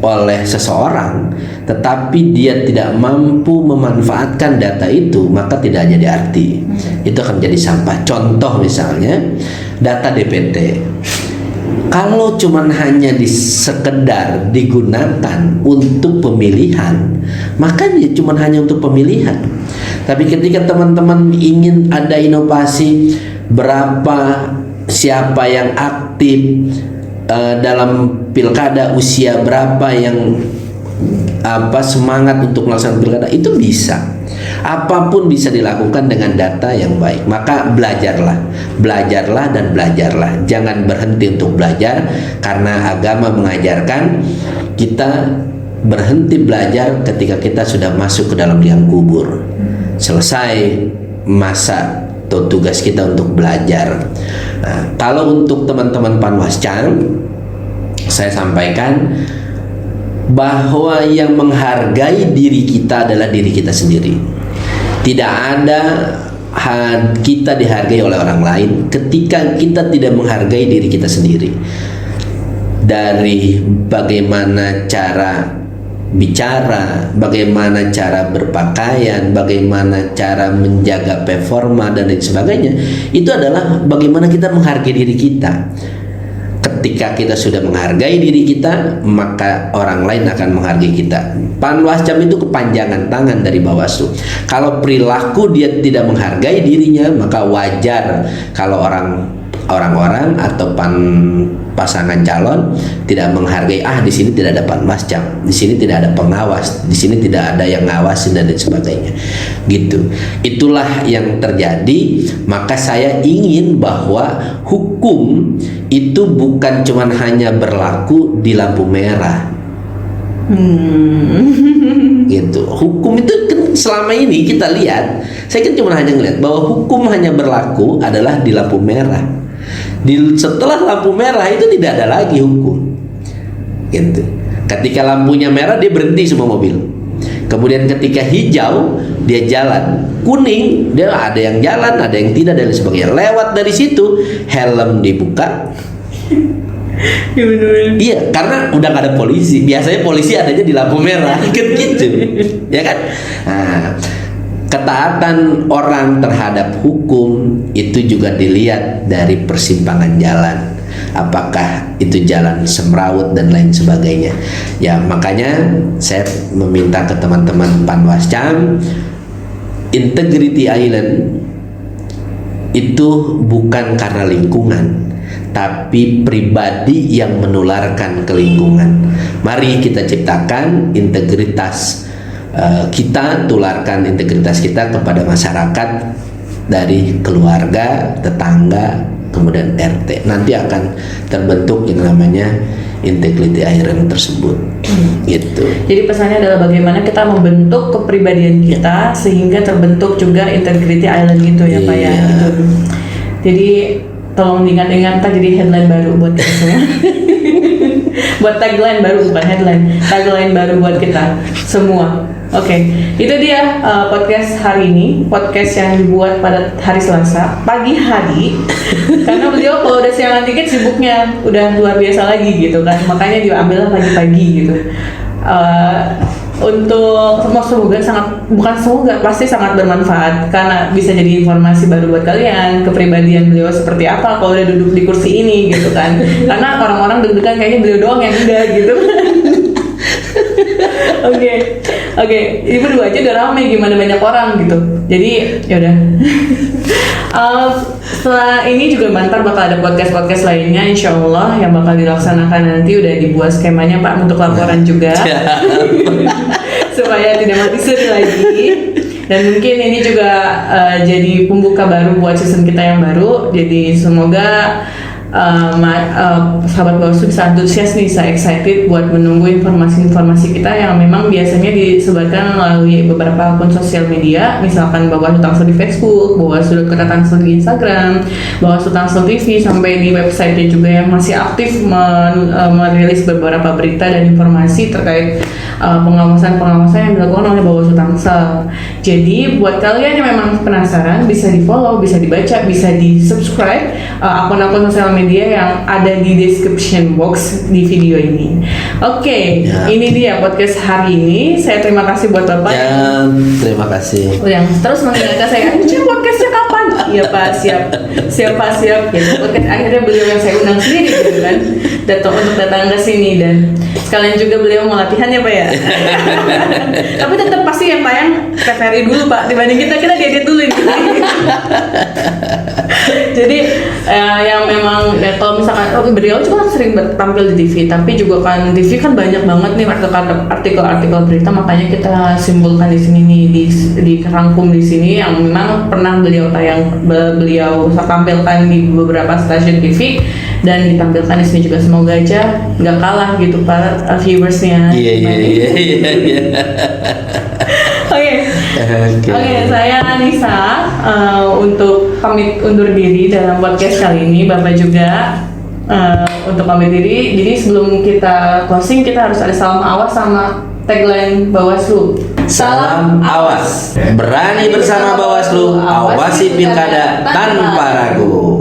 oleh seseorang, tetapi dia tidak mampu memanfaatkan data itu, maka tidak jadi arti. Itu akan jadi sampah. Contoh misalnya data DPT, kalau cuman hanya sekedar digunakan untuk pemilihan, maka dia cuman hanya untuk pemilihan. Tapi ketika teman-teman ingin ada inovasi, siapa yang aktif dalam pilkada, usia berapa yang semangat untuk melaksanakan pilkada, itu bisa. Apapun bisa dilakukan dengan data yang baik. Maka belajarlah dan belajarlah. Jangan berhenti untuk belajar, karena agama mengajarkan kita berhenti belajar ketika kita sudah masuk ke dalam liang kubur. Selesai masa atau tugas kita untuk belajar. Nah, kalau untuk teman-teman Panwascam, saya sampaikan bahwa yang menghargai diri kita adalah diri kita sendiri. Tidak ada kita dihargai oleh orang lain ketika kita tidak menghargai diri kita sendiri. Dari bagaimana cara bicara, bagaimana cara berpakaian, bagaimana cara menjaga performa dan lain sebagainya, itu adalah bagaimana kita menghargai diri kita. Ketika kita sudah menghargai diri kita, maka orang lain akan menghargai kita. Panwascam itu kepanjangan tangan dari Bawaslu. Kalau perilaku dia tidak menghargai dirinya, maka wajar kalau orang-orang atau pasangan calon tidak menghargai, di sini tidak ada panwascam, di sini tidak ada pengawas, di sini tidak ada yang ngawasin dan lain sebagainya. Gitu. Itulah yang terjadi. Maka saya ingin bahwa hukum itu bukan cuman hanya berlaku di lampu merah. Gitu. Hukum itu kan selama ini kita lihat, saya kan cuma hanya ngelihat bahwa hukum hanya berlaku adalah di lampu merah. Setelah lampu merah itu tidak ada lagi hukum. Gitu. Ketika lampunya merah dia berhenti semua mobil. Kemudian ketika hijau dia jalan, kuning dia ada yang jalan, ada yang tidak dan sebagainya. Lewat dari situ helm dibuka. Ya bener. Iya, karena udah gak ada polisi. Biasanya polisi adanya di lampu merah, kan gitu, ya kan? Nah, ketaatan orang terhadap hukum itu juga dilihat dari persimpangan jalan. Apakah itu jalan semrawut dan lain sebagainya. Ya, makanya saya meminta ke teman-teman Panwascam, Integrity Island itu bukan karena lingkungan, tapi pribadi yang menularkan ke lingkungan. Mari kita ciptakan integritas kita, tularkan integritas kita kepada masyarakat dari keluarga, tetangga, kemudian RT. Nanti akan terbentuk yang namanya Integrity Island tersebut. Gitu. Jadi pesannya adalah bagaimana kita membentuk kepribadian kita sehingga terbentuk juga Integrity Island gitu ya Pak ya. Iya. Gitu. Jadi tolong diingat-ingat, jadi headline baru buat kita semua. Buat tagline baru, bukan headline, tagline baru buat kita semua. Oke, itu dia podcast hari ini, podcast yang dibuat pada hari Selasa pagi hari. Karena beliau kalau udah siangan dikit sibuknya udah luar biasa lagi gitu kan, makanya diambil pagi-pagi gitu. Untuk semoga pasti sangat bermanfaat karena bisa jadi informasi baru buat kalian, kepribadian beliau seperti apa kalau udah duduk di kursi ini gitu kan. Karena orang-orang deg-degan kayaknya beliau doang yang enggak gitu. Oke, ini berdua aja udah rame, gimana banyak orang gitu. Jadi yaudah. Setelah ini juga Bantar bakal ada podcast lainnya, insya Allah yang bakal dilaksanakan nanti udah dibuat skemanya Pak untuk laporan juga. Supaya tidak mati suri lagi. Dan mungkin ini juga jadi pembuka baru buat season kita yang baru. Jadi semoga sahabat Bawaslu bisa antusias nih, saya excited buat menunggu informasi-informasi kita yang memang biasanya disebarkan melalui beberapa akun sosial media, misalkan Bawaslu Tangsel di Facebook, Bawaslu.Tangsel di Instagram, Bawaslu Tangsel TV, sampai di website juga yang masih aktif merilis beberapa berita dan informasi terkait pengawasan yang dilakukan oleh Bawaslu Tangsel. Jadi buat kalian yang memang penasaran, bisa di follow, bisa dibaca, bisa di subscribe akun-akun sosial media yang ada di description box di video ini. Oke, ini dia podcast hari ini. Saya terima kasih buat Bapak. Ya, terima kasih. Yang terus mengingatkan saya, podcastnya kapan? Iya Pak, siap Pak, siap. Gitu. Podcast akhirnya beliau yang saya undang sendiri gitu kan, untuk datang ke sini dan sekalian juga beliau mau latihan ya Pak ya. Tapi tetap pasti yang tayang TVRI dulu Pak, dibanding kita diedit dulu ini. Jadi yang memang kalau misalkan beliau juga sering tampil di TV, tapi juga kan TV kan banyak banget nih artikel-artikel berita, makanya kita simpulkan di sini nih, dirangkum di sini yang memang pernah beliau tampilkan di beberapa stasiun TV dan ditampilkan di sini juga. Semoga aja nggak kalah gitu Pak viewersnya. Iya. Oke, saya Anissa untuk pamit undur diri dalam podcast kali ini. Bapak juga untuk pamit diri. Jadi sebelum kita closing, kita harus ada salam awas sama tagline Bawaslu. Salam awas, berani bersama Bawaslu, awasi pilkada tanpa ragu.